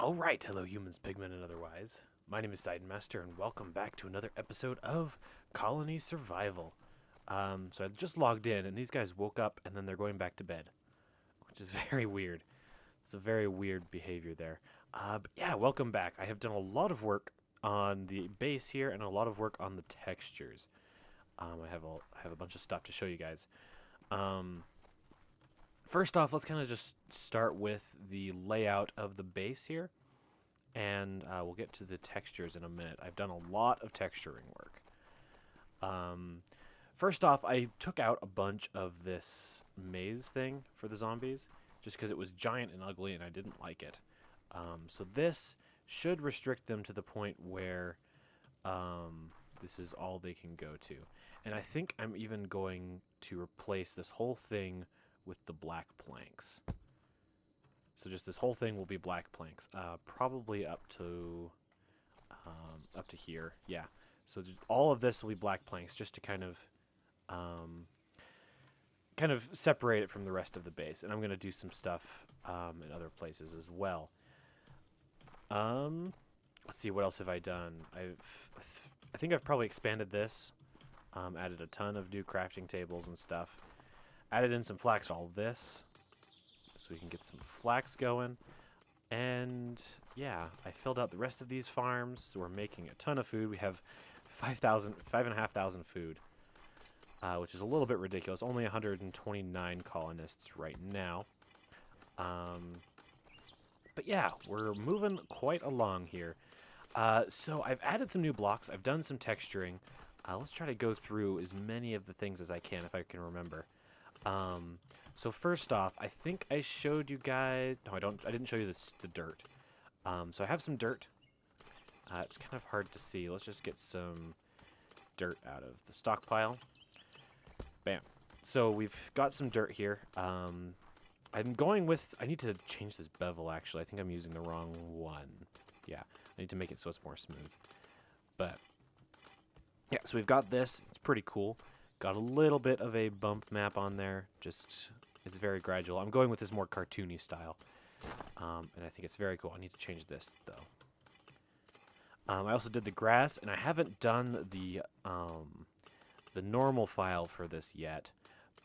Alright, hello humans, pigmen, and otherwise. My name is Master, and welcome back to another episode of Colony Survival. So I just logged in, and these guys woke up, and then they're going back to bed, which is very weird. It's a very weird behavior there. But yeah, welcome back. I have done a lot of work on the base here, and a lot of work on the textures. I have a bunch of stuff to show you guys. First off, let's kind of just start with the layout of the base here, and we'll get to the textures in a minute. I've done a lot of texturing work. First off, I took out a bunch of this maze thing for the zombies, just because it was giant and ugly and I didn't like it. So this should restrict them to the point where this is all they can go to. And I think I'm even going to replace this whole thing with the black planks. So just this whole thing will be black planks, probably up to here. Yeah. So just all of this will be black planks, just to kind of separate it from the rest of the base. And I'm gonna do some stuff in other places as well. Let's see, what else have I done? I think I've probably expanded this, added a ton of new crafting tables and stuff. Added in some flax to all this, so we can get some flax going. And yeah, I filled out the rest of these farms, so we're making a ton of food. We have 5,500 food, which is a little bit ridiculous. Only 129 colonists right now. But yeah, we're moving quite along here. So I've added some new blocks. I've done some texturing. Let's try to go through as many of the things as I can, if I can remember. So first off, I think I showed you guys. No, I didn't show you the dirt. So I have some dirt. It's kind of hard to see. Let's just get some dirt out of the stockpile. Bam. So we've got some dirt here. I'm going with, I need to change this bevel actually. I think I'm using the wrong one. Yeah, I need to make it so it's more smooth. But yeah, so we've got this. It's pretty cool. Got a little bit of a bump map on there. Just, it's very gradual. I'm going with this more cartoony style. And I think it's very cool. I need to change this, though. I also did the grass, and I haven't done the normal file for this yet.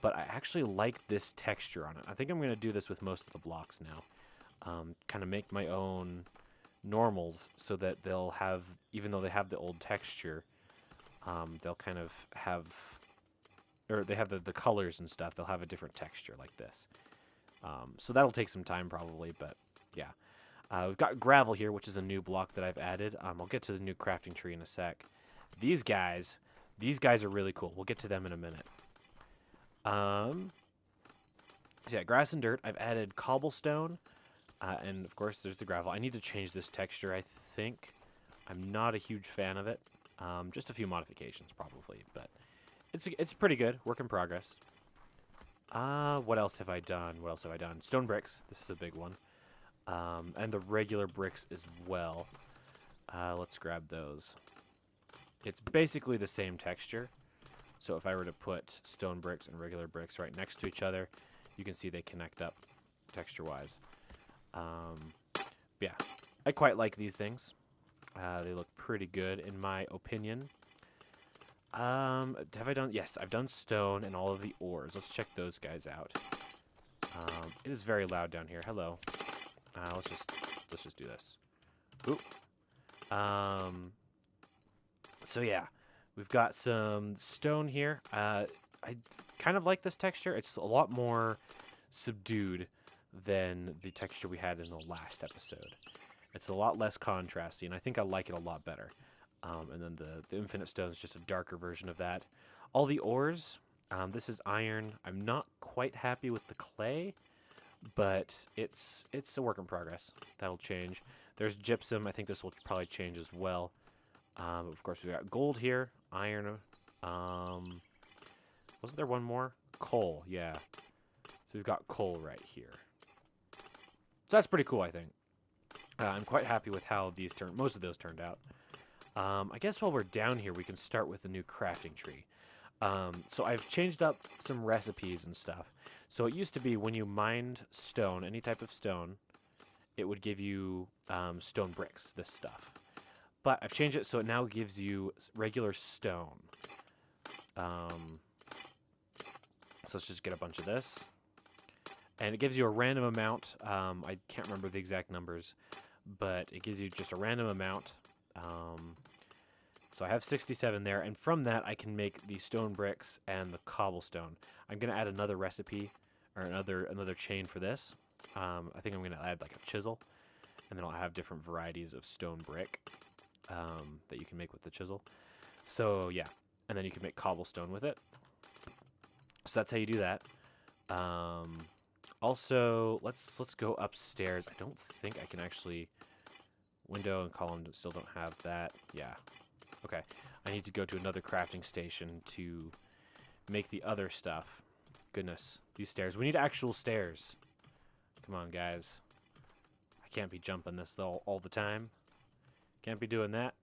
But I actually like this texture on it. I think I'm going to do this with most of the blocks now. Kind of make my own normals so that they'll have, even though they have the old texture, they'll kind of have... or they have the colors and stuff, they'll have a different texture like this. So that'll take some time probably, but yeah. We've got gravel here, which is a new block that I've added. I'll get to the new crafting tree in a sec. These guys are really cool. We'll get to them in a minute. So yeah, grass and dirt. I've added cobblestone, and of course there's the gravel. I need to change this texture, I think. I'm not a huge fan of it. Just a few modifications probably, but it's pretty good. Work in progress. What else have I done? Stone bricks. This is a big one. And the regular bricks as well. Let's grab those. It's basically the same texture. So if I were to put stone bricks and regular bricks right next to each other, you can see they connect up texture-wise. Yeah, I quite like these things. They look pretty good in my opinion. Have I done? Yes, I've done stone and all of the ores. Let's check those guys out. It is very loud down here. Hello. Let's just do this. Oop. So yeah, we've got some stone here. I kind of like this texture. It's a lot more subdued than the texture we had in the last episode. It's a lot less contrasty, and I think I like it a lot better. And then the infinite stone is just a darker version of that. All the ores, this is iron. I'm not quite happy with the clay, but it's a work in progress. That'll change. There's gypsum. I think this will probably change as well. Of course, we got gold here, iron. Wasn't there one more? Coal, yeah. So we've got coal right here. So that's pretty cool, I think. I'm quite happy with how most of those turned out. I guess while we're down here, we can start with the new crafting tree. So I've changed up some recipes and stuff. So it used to be when you mined stone, any type of stone, it would give you stone bricks, this stuff. But I've changed it so it now gives you regular stone. So let's just get a bunch of this. And it gives you a random amount. I can't remember the exact numbers, but it gives you just a random amount. So I have 67 there, and from that I can make the stone bricks and the cobblestone. I'm going to add another recipe, or another chain for this. I think I'm going to add like a chisel, and then I'll have different varieties of stone brick that you can make with the chisel. So yeah, and then you can make cobblestone with it. So that's how you do that. Also, let's go upstairs. I don't think I can actually... Window and column still don't have that. Yeah. Okay. I need to go to another crafting station to make the other stuff. Goodness. These stairs. We need actual stairs. Come on, guys. I can't be jumping this all the time. Can't be doing that.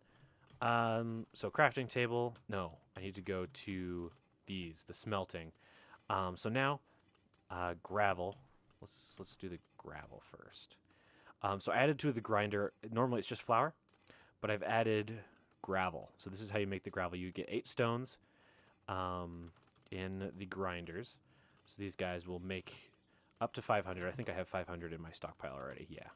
So crafting table. No. I need to go to these. The smelting. So now, gravel. Let's do the gravel first. So I added to the grinder. Normally it's just flour, but I've added gravel. So this is how you make the gravel. You get 8 stones in the grinders. So these guys will make up to 500. I think I have 500 in my stockpile already. Yeah.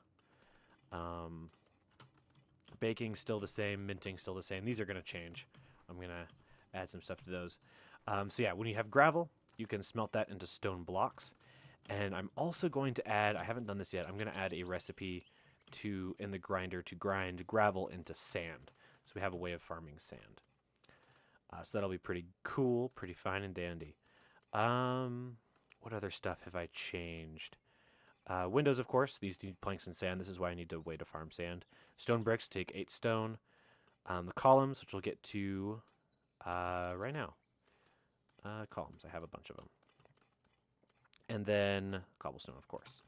Baking still the same. Minting still the same. These are going to change. I'm going to add some stuff to those. So yeah, when you have gravel, you can smelt that into stone blocks. And I'm also going to add, I haven't done this yet, I'm going to add a recipe in the grinder to grind gravel into sand. So we have a way of farming sand. So that'll be pretty cool, pretty fine and dandy. What other stuff have I changed? Windows, of course. These need planks and sand. This is why I need a way to farm sand. Stone bricks take 8 stone. The columns, which we'll get to right now. Columns, I have a bunch of them. And then cobblestone, of course.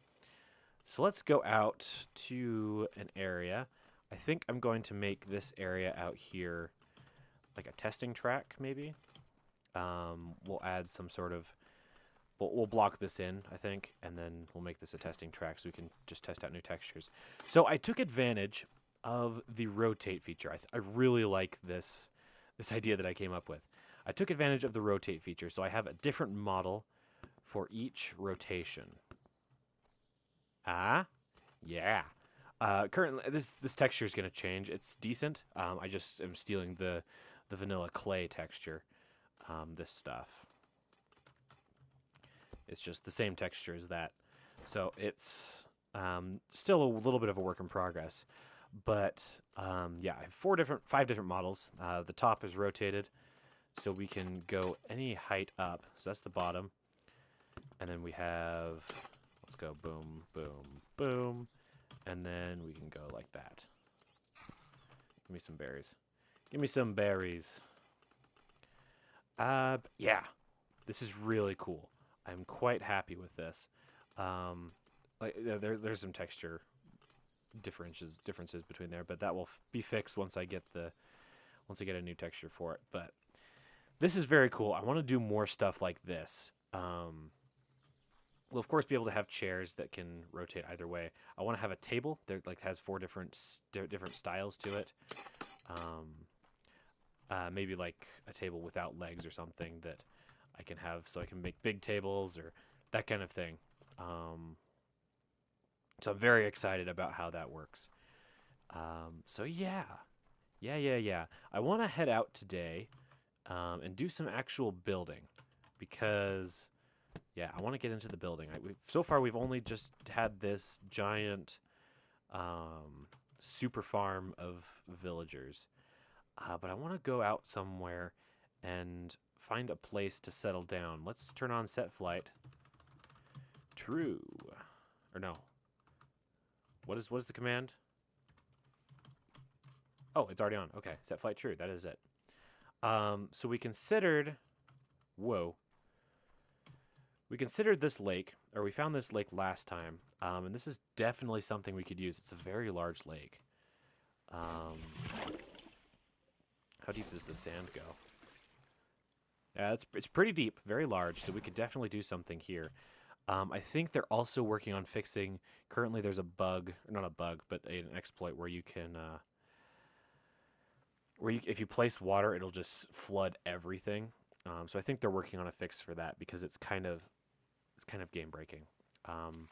So let's go out to an area. I think I'm going to make this area out here like a testing track, maybe. We'll add some sort of... We'll block this in, I think, and then we'll make this a testing track so we can just test out new textures. So I took advantage of the rotate feature. I really like this idea that I came up with. I took advantage of the rotate feature, so I have a different model for each rotation. Yeah. Currently, this texture is going to change. It's decent. I just am stealing the vanilla clay texture. This stuff. It's just the same texture as that. So it's still a little bit of a work in progress. But yeah, I have 5 different models. The top is rotated, so we can go any height up. So that's the bottom. And then we have, let's go boom, boom, boom. And then we can go like that. Give me some berries. Give me some berries. Yeah, this is really cool. I'm quite happy with this. There's some texture differences between there, but that will be fixed once I get a new texture for it. But this is very cool. I want to do more stuff like this. We'll of course be able to have chairs that can rotate either way. I want to have a table that has 4 different styles to it. Maybe like a table without legs or something that I can have, so I can make big tables or that kind of thing. So I'm very excited about how that works. So yeah. I want to head out today and do some actual building because... Yeah, I want to get into the building. So far, we've only just had this giant super farm of villagers. But I want to go out somewhere and find a place to settle down. Let's turn on set flight. True. Or no. What is the command? Oh, it's already on. Okay, set flight true. That is it. So we considered... Whoa. We considered this lake, or we found this lake last time, and this is definitely something we could use. It's a very large lake. How deep does the sand go? Yeah, it's pretty deep, very large, so we could definitely do something here. I think they're also working on fixing. Currently, there's a bug, or not a bug, but an exploit where you can, if you place water, it'll just flood everything. So I think they're working on a fix for that because it's kind of game breaking. Um,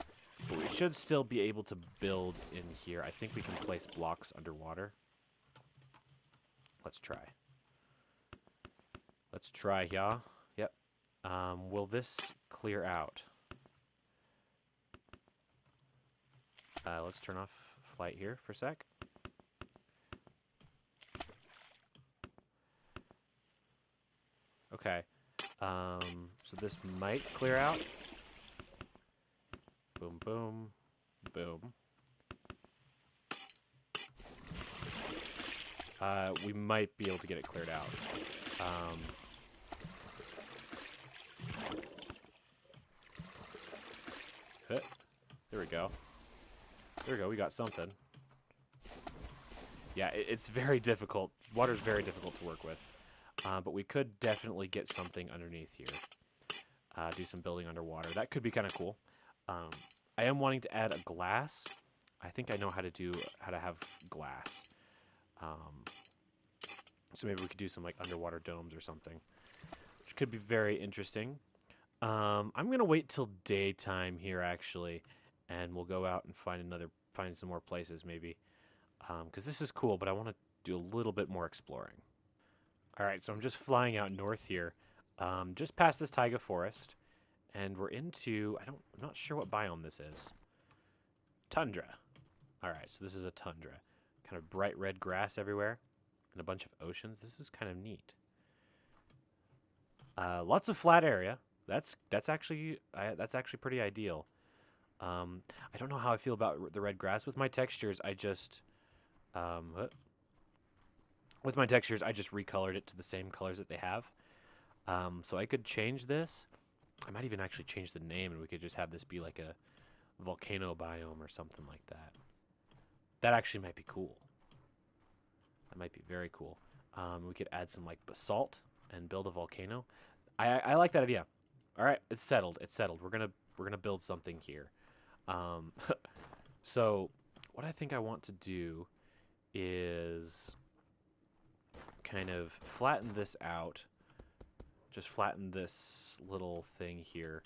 but we should still be able to build in here. I think we can place blocks underwater. Let's try. Let's try, yeah. Yep. Will this clear out? Let's turn off flight here for a sec. Okay. So this might clear out. Boom, boom, boom. We might be able to get it cleared out. There we go. There we go. We got something. Yeah, it's very difficult. Water's very difficult to work with. But we could definitely get something underneath here. Do some building underwater. That could be kind of cool. I am wanting to add a glass. I think I know how to have glass. So maybe we could do some like underwater domes or something, which could be very interesting. I'm gonna wait till daytime here actually, and we'll go out and find some more places maybe, because this is cool. But I want to do a little bit more exploring. All right, so I'm just flying out north here, just past this taiga forest, and we're into I'm not sure what biome this is. Tundra. All right, so this is a tundra, kind of bright red grass everywhere, and a bunch of oceans. This is kind of neat. Lots of flat area. That's actually pretty ideal. I don't know how I feel about the red grass with my textures. With my textures, I just recolored it to the same colors that they have. So I could change this. I might even actually change the name, and we could just have this be like a volcano biome or something like that. That actually might be cool. That might be very cool. We could add some like basalt and build a volcano. I like that idea. All right, it's settled. It's settled. We're gonna build something here. So what I think I want to do is kind of flatten this out. Just flatten this little thing here,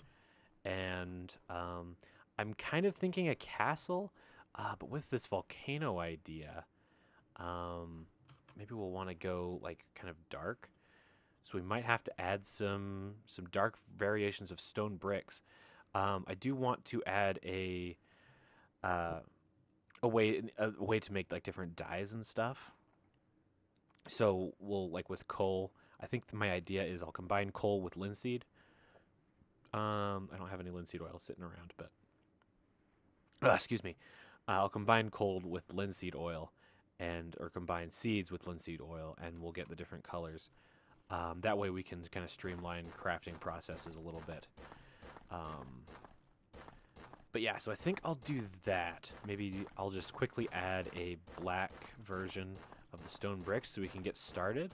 and I'm kind of thinking a castle, but with this volcano idea, maybe we'll want to go like kind of dark. So we might have to add some dark variations of stone bricks. I do want to add a way to make like different dyes and stuff. So we'll like with coal. I think my idea is I'll combine coal with linseed. I don't have any linseed oil sitting around, but excuse me. I'll combine coal with linseed oil, or combine seeds with linseed oil, and we'll get the different colors. That way we can kind of streamline crafting processes a little bit. But yeah, so I think I'll do that. Maybe I'll just quickly add a black version of the stone bricks so we can get started.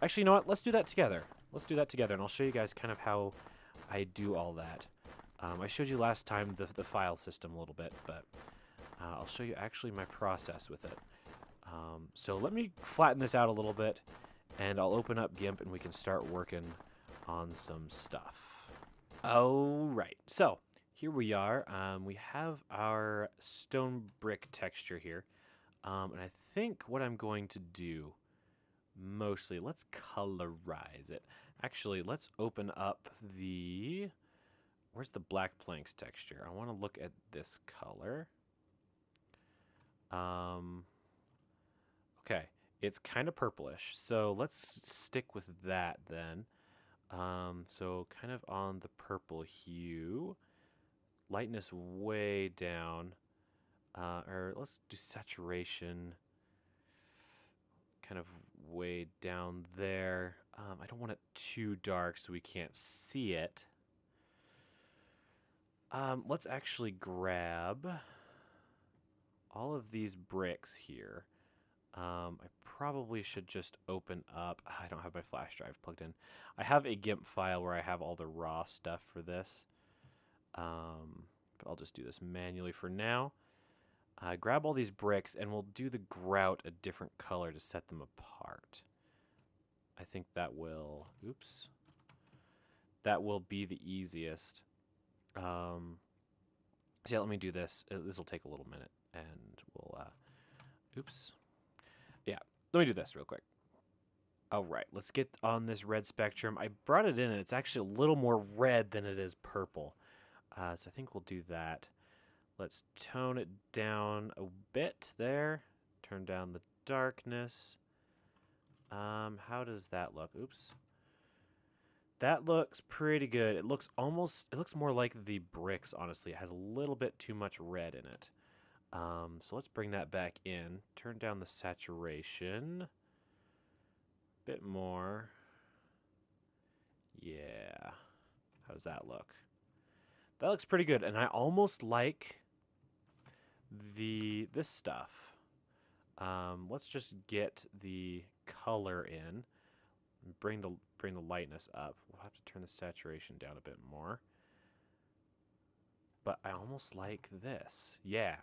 Actually, you know what? Let's do that together. Let's do that together, and I'll show you guys kind of how I do all that. I showed you last time the file system a little bit, but I'll show you actually my process with it. So let me flatten this out a little bit, and I'll open up GIMP, and we can start working on some stuff. All right, so here we are. We have our stone brick texture here, and I think what I'm going to do mostly, let's colorize it. Actually, let's open up where's the black planks texture? I want to look at this color. Okay, it's kind of purplish, so let's stick with that then. So kind of on the purple hue, lightness way down, or let's do saturation kind of way down there. I don't want it too dark so we can't see it. Let's actually grab all of these bricks here. I probably should just open up. I don't have my flash drive plugged in. I have a GIMP file where I have all the raw stuff for this. But I'll just do this manually for now. Grab all these bricks, and we'll do the grout a different color to set them apart. I think that will... Oops. That will be the easiest. So yeah, let me do this. This will take a little minute, and we'll... oops. Yeah, let me do this real quick. All right, let's get on this red spectrum. I brought it in, and it's actually a little more red than it is purple. So I think we'll do that. Let's tone it down a bit there. Turn down the darkness. How does that look? Oops. That looks pretty good. It looks more like the bricks, honestly. It has a little bit too much red in it. So let's bring that back in. Turn down the saturation. Bit more. Yeah. How does that look? That looks pretty good, and I almost like this stuff. Let's just get the color in. Bring the lightness up. We'll have to turn the saturation down a bit more. But I almost like this. Yeah.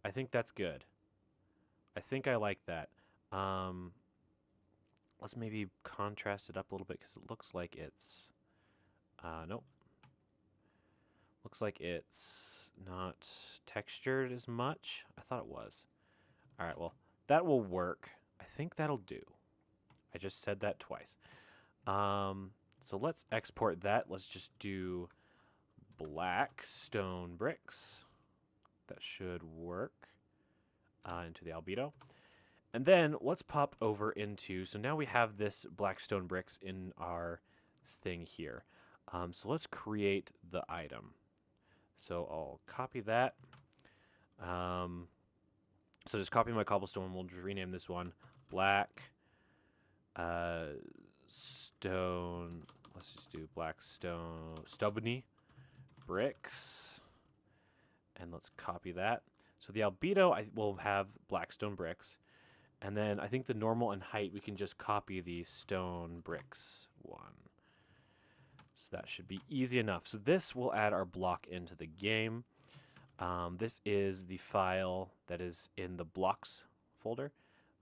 I think that's good. I think I like that. Let's maybe contrast it up a little bit because it looks like it's... nope. Looks like it's not textured as much. I thought it was. All right, well, that will work. I think that'll do. I just said that twice. So let's export that. Let's just do black stone bricks. That should work into the albedo. And then let's pop over into, so now we have this black stone bricks in our thing here. So let's create the item. So I'll copy that. So just copy my cobblestone. We'll just rename this one black stone. Let's just do black stone stubborny bricks. And let's copy that. So the albedo, I will have black stone bricks. And then I think the normal and height, we can just copy the stone bricks one. So that should be easy enough. So this will add our block into the game. This is the file that is in the blocks folder.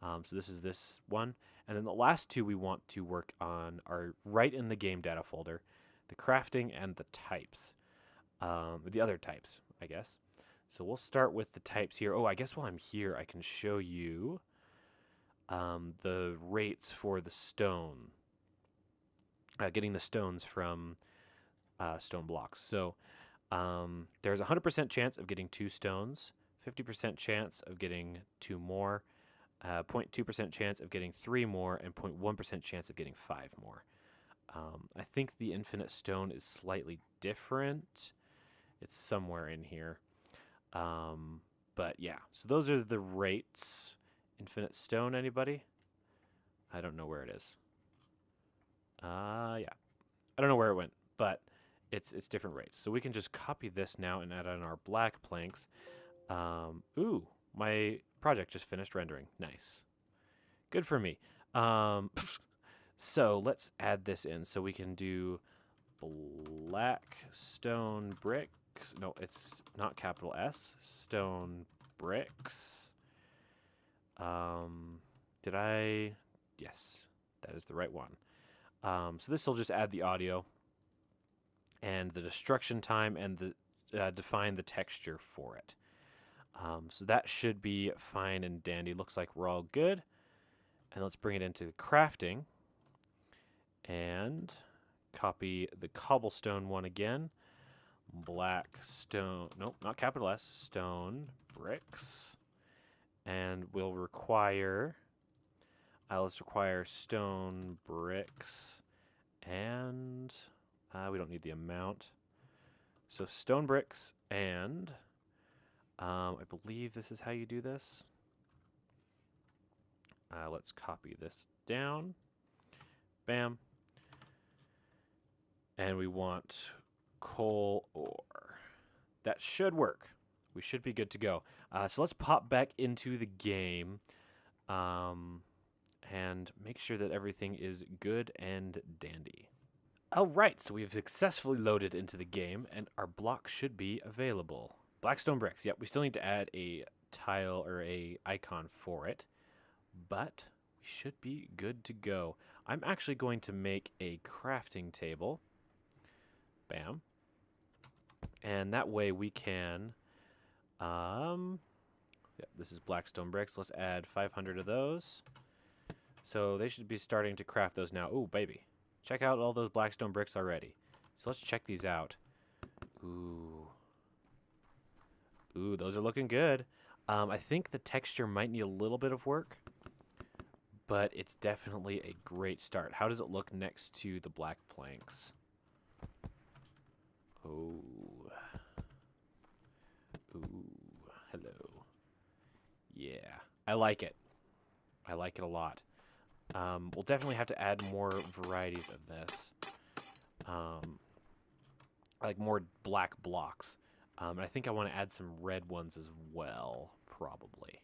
So this is this one. And then the last two we want to work on are right in the game data folder, the crafting and the types. The other types, I guess. So we'll start with the types here. Oh, I guess while I'm here, I can show you the rates for the stone. Getting the stones from stone blocks. So there's a 100% chance of getting 2 stones, 50% chance of getting 2 more, 0.2% chance of getting 3 more, and 0.1% chance of getting 5 more. I think the infinite stone is slightly different. It's somewhere in here. But yeah, so those are the rates. Infinite stone, anybody? I don't know where it is. Yeah. I don't know where it went, but it's different rates. So we can just copy this now and add on our black planks. Ooh, my project just finished rendering. Nice. Good for me. So let's add this in. So we can do black stone bricks. No, it's not capital S. Stone bricks. Did I? Yes, that is the right one. So this will just add the audio and the destruction time and the define the texture for it. So that should be fine and dandy. Looks like we're all good. And let's bring it into the crafting and copy the cobblestone one again. Black stone, nope, not capital S, stone bricks. And we'll require, let's require stone bricks, and we don't need the amount. So stone bricks, and I believe this is how you do this. Let's copy this down. Bam. And we want coal ore. That should work. We should be good to go. So let's pop back into the game. and make sure that everything is good and dandy. Alright, so we've successfully loaded into the game, and our block should be available. Blackstone bricks. Yep, we still need to add a tile or a icon for it, but we should be good to go. I'm actually going to make a crafting table. Bam. And that way we can, yeah, this is Blackstone bricks. Let's add 500 of those. So they should be starting to craft those now. Ooh, baby. Check out all those Blackstone bricks already. So let's check these out. Ooh. Ooh, those are looking good. I think the texture might need a little bit of work, but it's definitely a great start. How does it look next to the black planks? Oh. Ooh, hello. Yeah, I like it. I like it a lot. We'll definitely have to add more varieties of this. Like more black blocks. And I think I want to add some red ones as well, probably.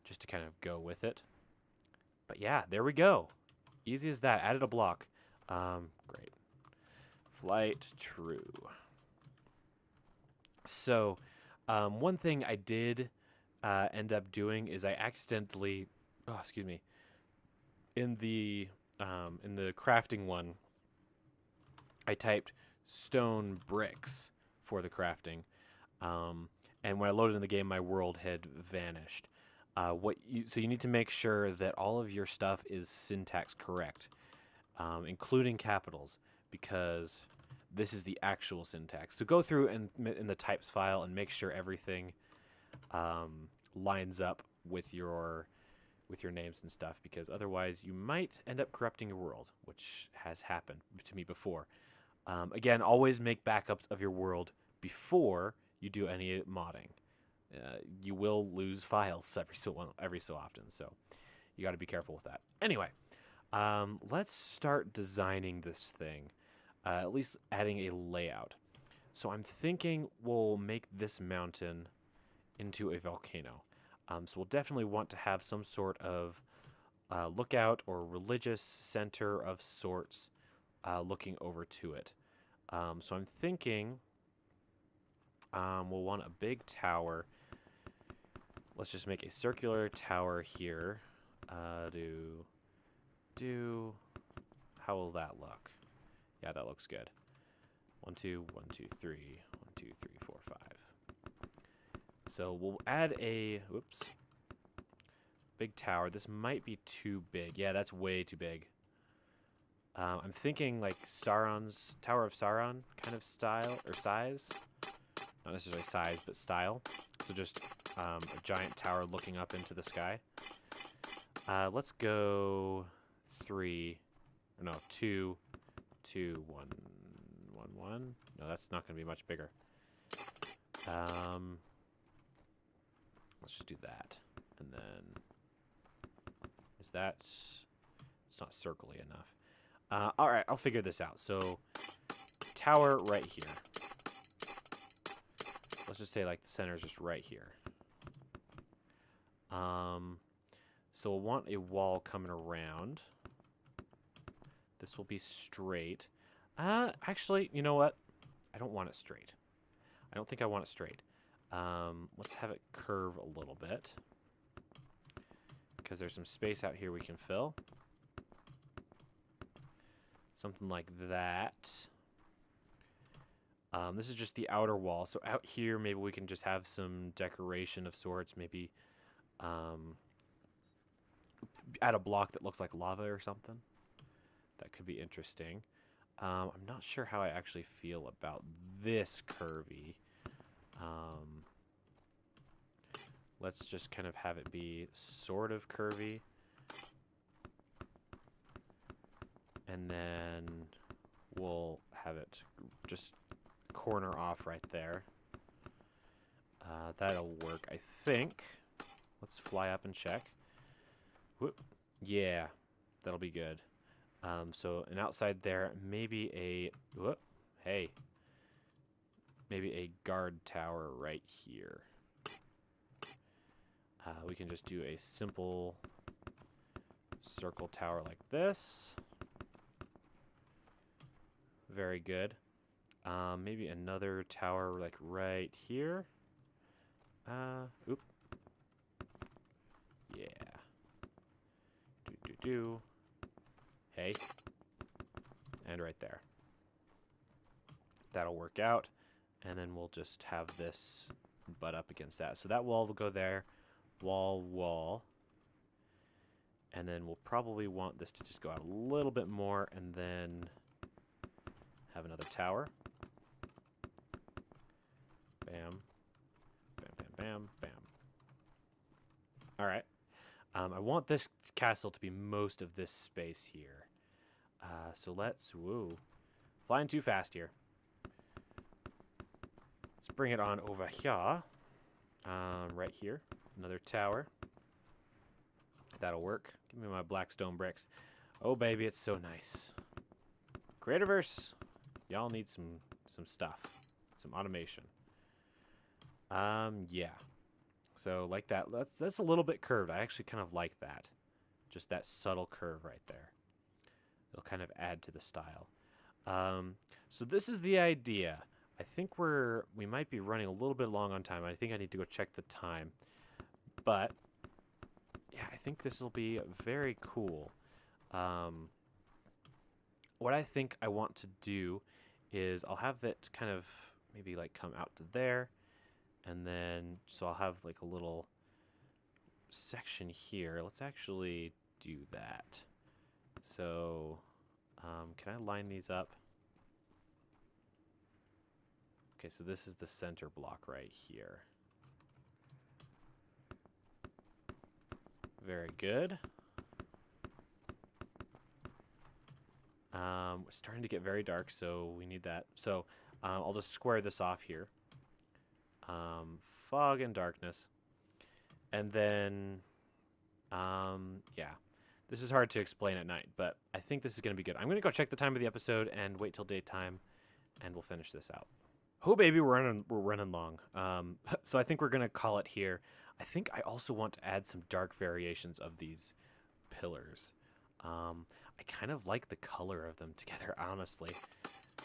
Just to kind of go with it. But yeah, there we go. Easy as that. Added a block. Great. Flight true. So, one thing I did end up doing is I accidentally, oh, excuse me, in the crafting one, I typed stone bricks for the crafting, and when I loaded in the game, my world had vanished. So you need to make sure that all of your stuff is syntax correct, including capitals, because this is the actual syntax. So go through and in the types file and make sure everything lines up with your names and stuff, because otherwise you might end up corrupting your world, which has happened to me before. Again, always make backups of your world before you do any modding. You will lose files every so often, so you got to be careful with that. Anyway, let's start designing this thing. At least adding a layout. So I'm thinking we'll make this mountain into a volcano. So we'll definitely want to have some sort of lookout or religious center of sorts looking over to it. So I'm thinking we'll want a big tower. Let's just make a circular tower here. How will that look? Yeah, that looks good. 1, 2, 1, 2, 3. 1, 2, 3, 4, 5. So we'll add a, whoops, big tower. This might be too big. Yeah, that's way too big. I'm thinking like Sauron's, Tower of Sauron kind of style, or size. Not necessarily size, but style. So just a giant tower looking up into the sky. Let's go 3, or no, 2, 2, 1, 1, 1. No, that's not going to be much bigger. Let's just do that. And then, is that, it's not circly enough. All right, I'll figure this out. So, tower right here. Let's just say like the center is just right here. So we'll want a wall coming around. This will be straight. Actually, you know what? I don't want it straight. I don't think I want it straight. Let's have it curve a little bit, because there's some space out here we can fill. Something like that. This is just the outer wall. So out here, maybe we can just have some decoration of sorts. Maybe add a block that looks like lava or something. That could be interesting. I'm not sure how I actually feel about this curvy. Let's just kind of have it be sort of curvy. And then we'll have it just corner off right there. That'll work, I think. Let's fly up and check. Whoop. Yeah, that'll be good. So an outside there, maybe a, whoop, hey, maybe a guard tower right here. We can just do a simple circle tower like this. Very good. Maybe another tower like right here. Oop. Yeah. Do. Hey. And right there. That'll work out. And then we'll just have this butt up against that. So that wall will go there. Wall. And then we'll probably want this to just go out a little bit more and then have another tower. Bam. Bam, bam, bam, bam. All right. I want this castle to be most of this space here. So let's... Whoa. Flying too fast here. Let's bring it on over here. Right here. Another tower. That'll work. Give me my black stone bricks. Oh, baby, it's so nice. Creativerse, y'all need some stuff. Some automation. Yeah. So, like that. That's a little bit curved. I actually kind of like that. Just that subtle curve right there. It'll kind of add to the style. So this is the idea. I think we might be running a little bit long on time. I think I need to go check the time. But yeah, I think this will be very cool. What I think I want to do is I'll have it kind of maybe like come out to there. And then, so I'll have like a little section here. Let's actually do that. So, can I line these up? Okay, so this is the center block right here. Very good. We're starting to get very dark, so we need that. So, I'll just square this off here. Fog and darkness. And then, yeah. This is hard to explain at night, but I think this is going to be good. I'm going to go check the time of the episode and wait till daytime, and we'll finish this out. Oh, baby, we're running long. So I think we're going to call it here. I think I also want to add some dark variations of these pillars. I kind of like the color of them together, honestly.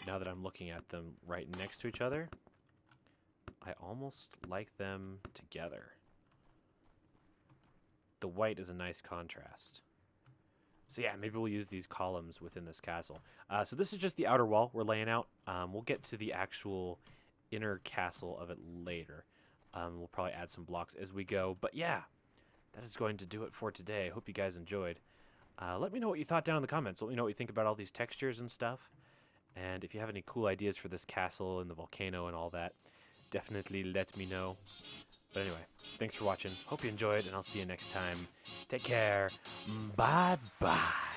Now that I'm looking at them right next to each other, I almost like them together. The white is a nice contrast. So yeah, maybe we'll use these columns within this castle. So this is just the outer wall we're laying out. We'll get to the actual inner castle of it later. We'll probably add some blocks as we go. But yeah, that is going to do it for today. I hope you guys enjoyed. Let me know what you thought down in the comments. Let me know what you think about all these textures and stuff. And if you have any cool ideas for this castle and the volcano and all that, definitely let me know. But anyway, thanks for watching. Hope you enjoyed, and I'll see you next time. Take care. Bye-bye.